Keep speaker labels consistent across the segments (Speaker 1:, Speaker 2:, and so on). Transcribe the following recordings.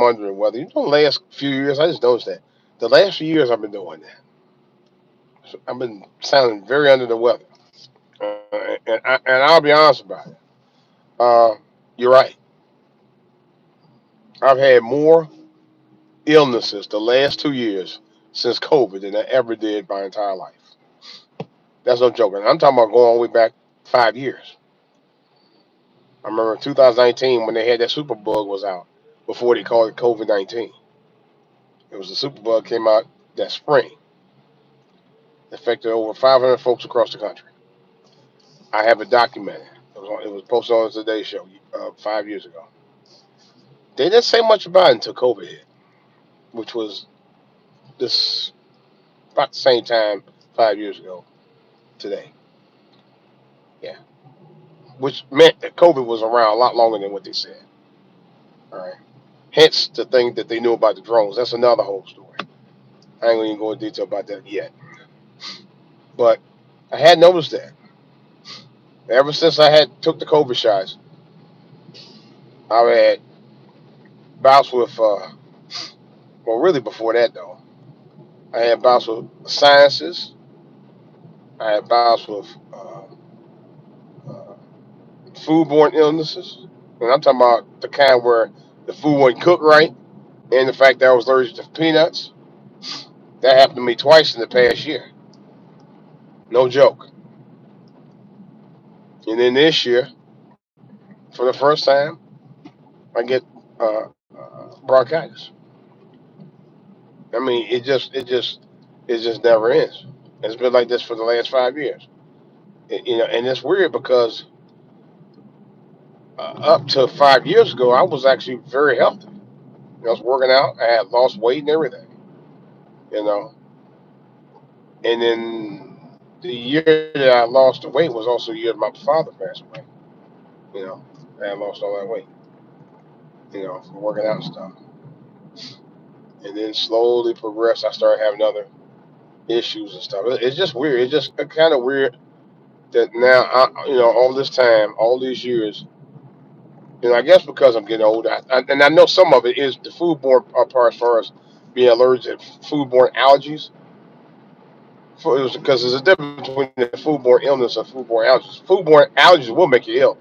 Speaker 1: wondering whether, the last few years, I just noticed that. The last few years I've been doing that. So I've been sounding very under the weather. And I'll be honest about it. Uh, you're right. I've had more illnesses the last 2 years since COVID than I ever did my entire life. That's no joke. And I'm talking about going all the way back 5 years. I remember 2019 when they had that superbug was out before they called it COVID-19. It was the superbug came out that spring. It affected over 500 folks across the country. I have it documented. It was posted on the Today Show 5 years ago. They didn't say much about it until COVID hit, which was this about the same time 5 years ago today. Yeah, which meant that COVID was around a lot longer than what they said. All right. Hence the thing that they knew about the drones. That's another whole story. I ain't gonna even go into detail about that yet. But I had noticed that ever since I had took the COVID shots, I had bouts with. Well, really before that though, I had bouts with sinuses. I had bouts with uh, foodborne illnesses, and I'm talking about the kind where the food wasn't cooked right, and the fact that I was allergic to peanuts. That happened to me twice in the past year. No joke. And then this year, for the first time, I get bronchitis. I mean, it just never ends. It's been like this for the last 5 years. And it's weird because up to 5 years ago, I was actually very healthy. I was working out. I had lost weight and everything. You know, and then the year that I lost the weight was also the year my father passed away. You know, I had lost all that weight. From working out and stuff. And then slowly progressed. I started having other issues and stuff. It's just weird. It's just kind of weird that now, all this time, all these years, I guess because I'm getting older, and I know some of it is the foodborne part as far as being allergic to foodborne allergies. Because there's a difference between the foodborne illness and foodborne allergies. Foodborne allergies will make you ill.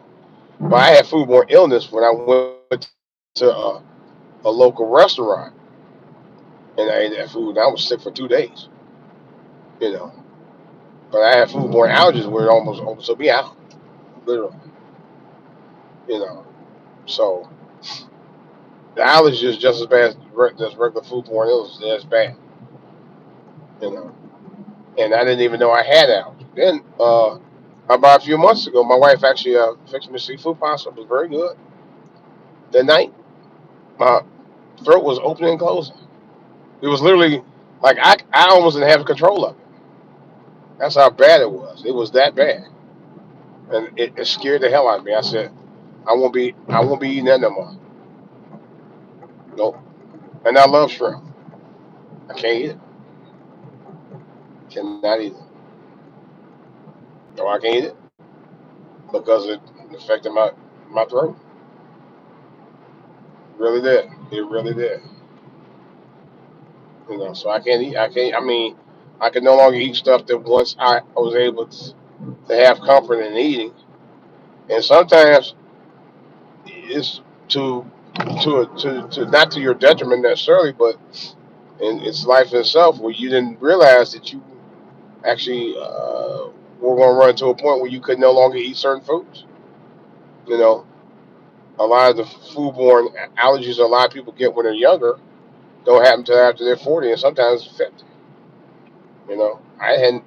Speaker 1: But I had foodborne illness when I went to a local restaurant and I ate that food. And I was sick for 2 days, you know. But I had foodborne allergies where it almost took me out, literally, you know. So the allergy is just as bad as regular foodborne illness. As bad, you know. And I didn't even know I had allergy. Then about a few months ago, my wife actually fixed me seafood pasta. It was very good. That night, my throat was opening and closing. It was literally like I almost didn't have control of it. That's how bad it was. It was that bad, and it scared the hell out of me. I said, I won't be eating that no more. Nope. And I love shrimp. I can't eat it. Cannot eat it. No, I can't eat it because it affected my throat. It really did. It really did. So I can't eat. I can't. I mean, I can no longer eat stuff that once I was able to have comfort in eating. And sometimes it's to not to your detriment necessarily, but in its life itself, where you didn't realize that you actually were going to run to a point where you could no longer eat certain foods. You know, a lot of the foodborne allergies a lot of people get when they're younger don't happen until after they're 40 and sometimes 50. I hadn't.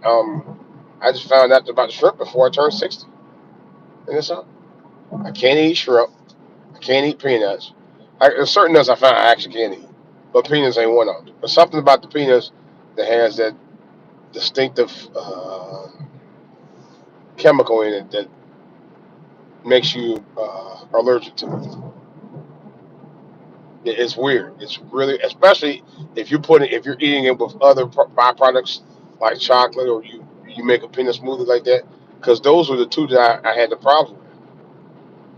Speaker 1: I just found out about shrimp before I turned 60, and it's up. I can't eat shrimp. I can't eat peanuts. There's certain nuts I found I actually can't eat, but peanuts ain't one of them. There's something about the peanuts that has that distinctive chemical in it that makes you allergic to it. It's weird. It's really, especially if you're eating it with other byproducts like chocolate, or you make a peanut smoothie like that, because those were the two that I had the problem with.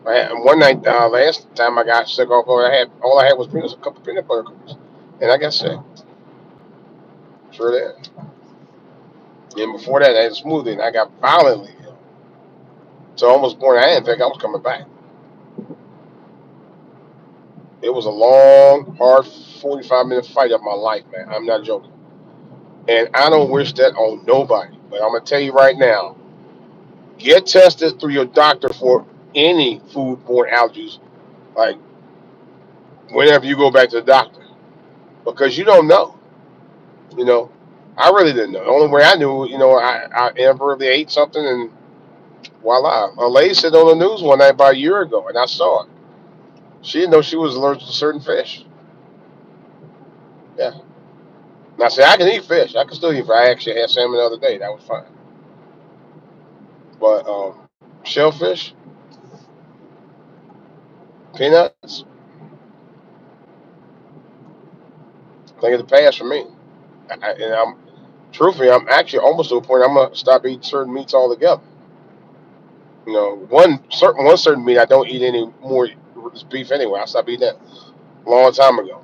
Speaker 1: One night, last time I got sick off, all I had was a couple peanut butter cookies, and I got sick. Sure did. And before that, I had a smoothie, and I got violently ill. So almost born, I didn't think I was coming back. It was a long, hard 45-minute fight of my life, man. I'm not joking. And I don't wish that on nobody. But I'm gonna tell you right now, get tested through your doctor for any foodborne allergies, like whenever you go back to the doctor, because you don't know. You know, I really didn't know. The only way I knew, I inadvertently ate something, and voila. A lady said on the news one night about a year ago, and I saw it. She didn't know she was allergic to certain fish. Yeah. And I said, I can eat fish. I can still eat fish. I actually had salmon the other day. That was fine. But shellfish, peanuts, thing of the past for me. And truthfully, I'm actually almost to a point I'm gonna stop eating certain meats altogether. One certain meat I don't eat anymore is beef anyway. I stopped eating that a long time ago.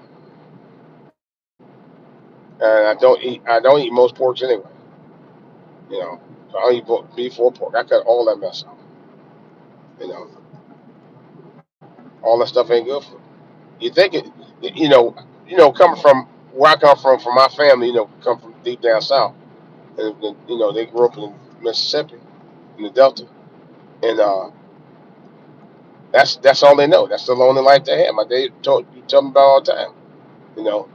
Speaker 1: And I don't eat most porks anyway. You know, so I don't eat beef or pork. I cut all that mess out. You know, all that stuff ain't good for you. You think it, you know, coming from where I come from my family, come from deep down south, and they grew up in Mississippi, in the Delta, and that's all they know. That's the only life they have. My dad tell me about all the time. You know,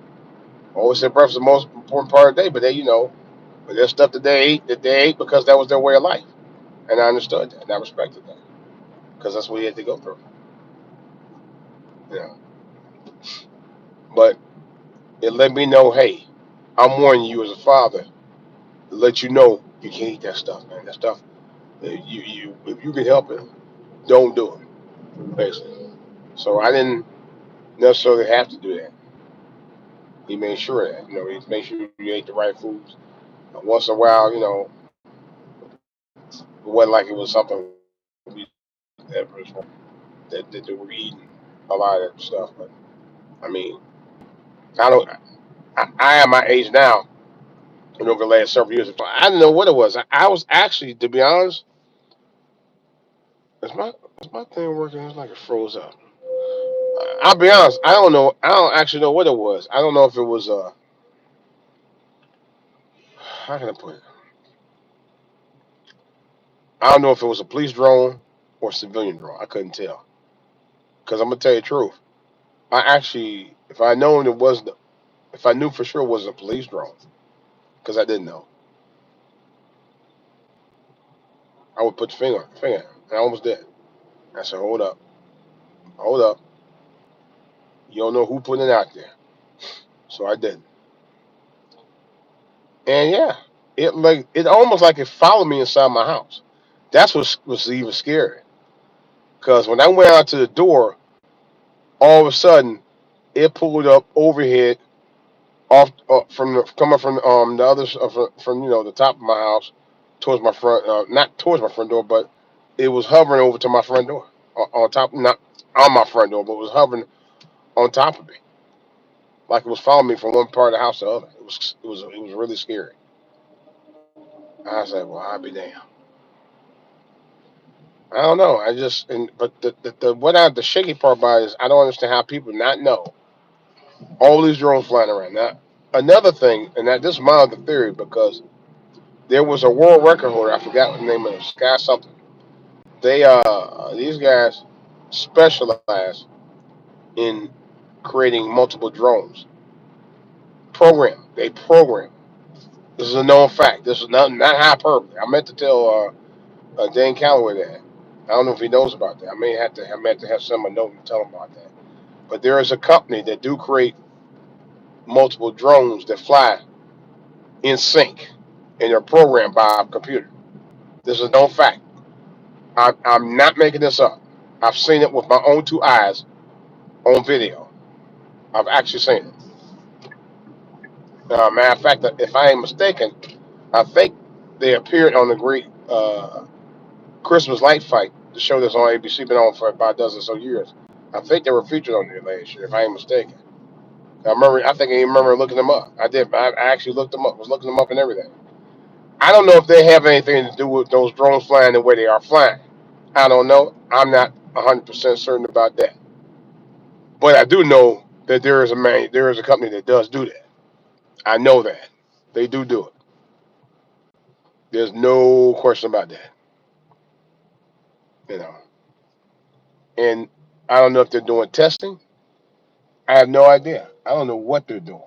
Speaker 1: always said breakfast is the most important part of the day, but but there's stuff that they ate because that was their way of life, and I understood that and I respected that because that's what he had to go through. You know, but it let me know, hey, I'm warning you as a father to let you know you can't eat that stuff, man. That stuff, if you can help it, don't do it, basically. So I didn't necessarily have to do that. He made sure of that, he made sure you ate the right foods. Once in a while, it wasn't like it was something we ever that they were eating a lot of that stuff. But I mean, I don't. I am my age now, and over the last several years, I didn't know what it was. I was actually, to be honest, is my thing working? It's like it froze up. I'll be honest. I don't know. I don't actually know what it was. I don't know if it was how can I put it? I don't know if it was a police drone or a civilian drone. I couldn't tell. Because I'm gonna tell you the truth. I actually, if I knew for sure it was a police drone, because I didn't know, I would put the finger. And I almost did. I said, hold up. You don't know who put it out there. So I did. And yeah, it almost like it followed me inside my house. That's what was even scary. Because when I went out to the door, all of a sudden it pulled up overhead off coming from the other from the top of my house towards my front, not towards my front door, but it was hovering over to my front door, on top, not on my front door, but it was hovering on top of me, like it was following me from one part of the house to the other. It was really scary. I was like, well, I'll be damned. I don't know. But the shaky part about it is I don't understand how people not know all these drones flying around. Now, another thing, and that this is my other theory, because there was a world record holder. I forgot what the name of it. Sky something. These guys specialize in creating multiple drones. They program. This is a known fact. This is not hyperbole. I meant to tell Dan Calloway that. I don't know if he knows about that. I may have to have someone know and tell him about that. But there is a company that do create multiple drones that fly in sync, and they're programmed by a computer. This is a known fact. I'm not making this up. I've seen it with my own two eyes on video. I've actually seen it. Matter of fact, if I ain't mistaken, I think they appeared on the Great Christmas Light Fight. The show that's on ABC been on for about a dozen or so years. I think they were featured on there last year, if I ain't mistaken. I remember. I think I even remember looking them up. I did. I actually looked them up. Was looking them up and everything. I don't know if they have anything to do with those drones flying the way they are flying. I don't know. I'm not 100% certain about that. But I do know that there is a company that does do that. I know that they do it. There's no question about that. You know, and I don't know if they're doing testing. I have no idea. I don't know what they're doing.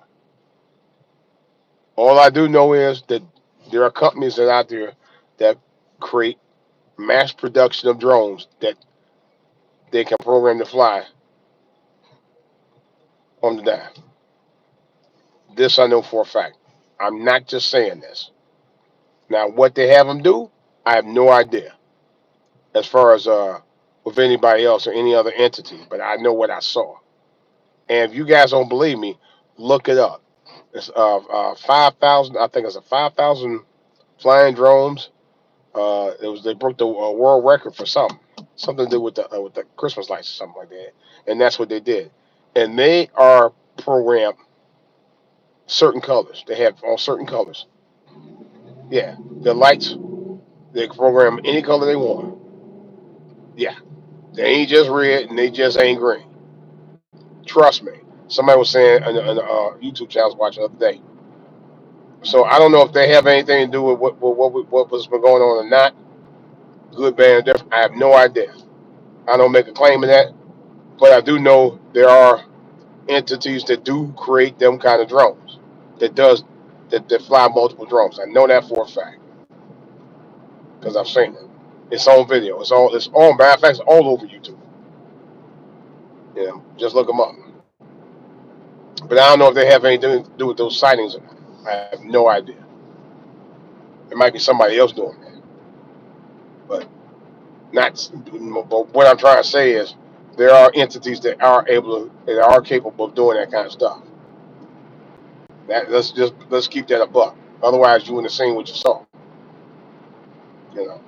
Speaker 1: All I do know is that there are companies that are out there that create mass production of drones that they can program to fly on the dime. This I know for a fact. I'm not just saying this. Now, what they have them do, I have no idea. As far as with anybody else or any other entity, but I know what I saw. And if you guys don't believe me, look it up. It's 5,000. I think it's a 5,000 flying drones. They broke the world record for something to do with the Christmas lights or something like that. And that's what they did. And they are programmed certain colors. They have all certain colors. Yeah, the lights they can program any color they want. Yeah, they ain't just red and they just ain't green. Trust me. Somebody was saying on the YouTube channel I was watching the other day. So I don't know if they have anything to do with what was going on or not. Good, bad, or different. I have no idea. I don't make a claim of that, but I do know there are entities that do create them kind of drones that does that fly multiple drones. I know that for a fact because I've seen it. It's on video. It's on. Matter of fact, it's all over YouTube. You know, just look them up. But I don't know if they have anything to do with those sightings or not. I have no idea. It might be somebody else doing that, but not. But what I'm trying to say is there are entities that are capable of doing that kind of stuff. Let's keep that a buck. Otherwise, you wouldn't have seen what you saw. You know,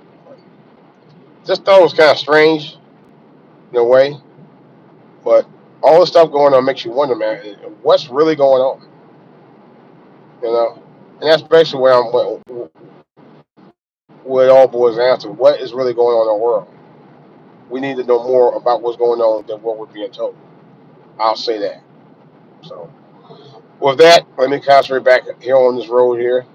Speaker 1: just thought it was kind of strange in a way, but all the stuff going on makes you wonder, man, what's really going on? You know, and that's basically what it all boils down to. What is really going on in the world? We need to know more about what's going on than what we're being told. I'll say that. So, with that, let me concentrate back here on this road here.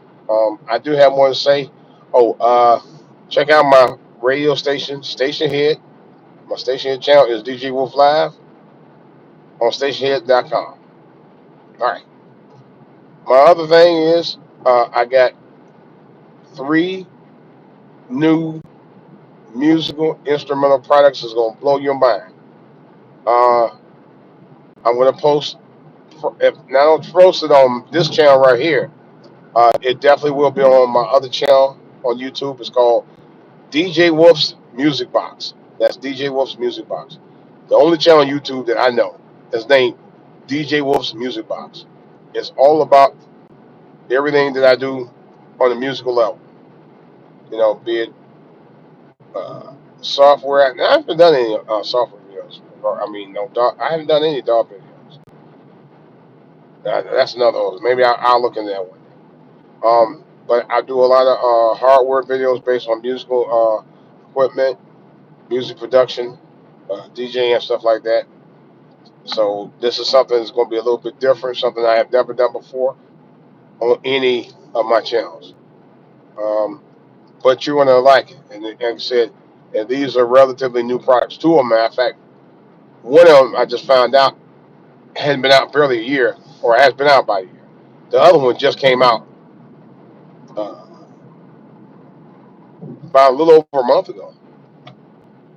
Speaker 1: I do have more to say. Oh, check out my radio station, Station Head. My Station Head channel is DJ Wolf Live on stationhead.com. All right. My other thing is I got 3 new musical instrumental products that's gonna blow your mind. Uh, I'm gonna post. If not, I don't post it on this channel right here. It definitely will be on my other channel on YouTube. It's called DJ Wolf's Music Box. That's DJ Wolf's Music Box. The only channel on YouTube that I know is named DJ Wolf's Music Box. It's all about everything that I do on a musical level. You know, be it software. Now, I haven't done any software videos. I mean, no, I haven't done any dog videos. That's another one. Maybe I'll look into that one. But I do a lot of hardware videos based on musical equipment, music production, DJing and stuff like that. So this is something that's going to be a little bit different, something I have never done before on any of my channels. Um, but you're going to like it. And like I said, and these are relatively new products. 2 of them, matter of fact, one of them I just found out hadn't been out barely a year, or has been out by a year. The other one just came out uh, about a little over a month ago.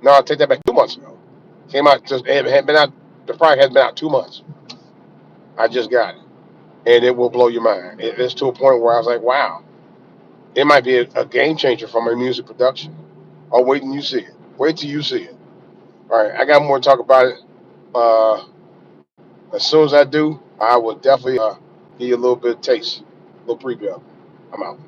Speaker 1: No, I take that back, 2 months ago. Came out just it had been out. The product has been out 2 months. I just got it, and it will blow your mind. It's to a point where I was like, wow, it might be a game changer for my music production. Oh, wait till you see it. Wait till you see it. All right, I got more to talk about it. Uh, as soon as I do, I will definitely give you a little bit of taste, a little preview. I'm out.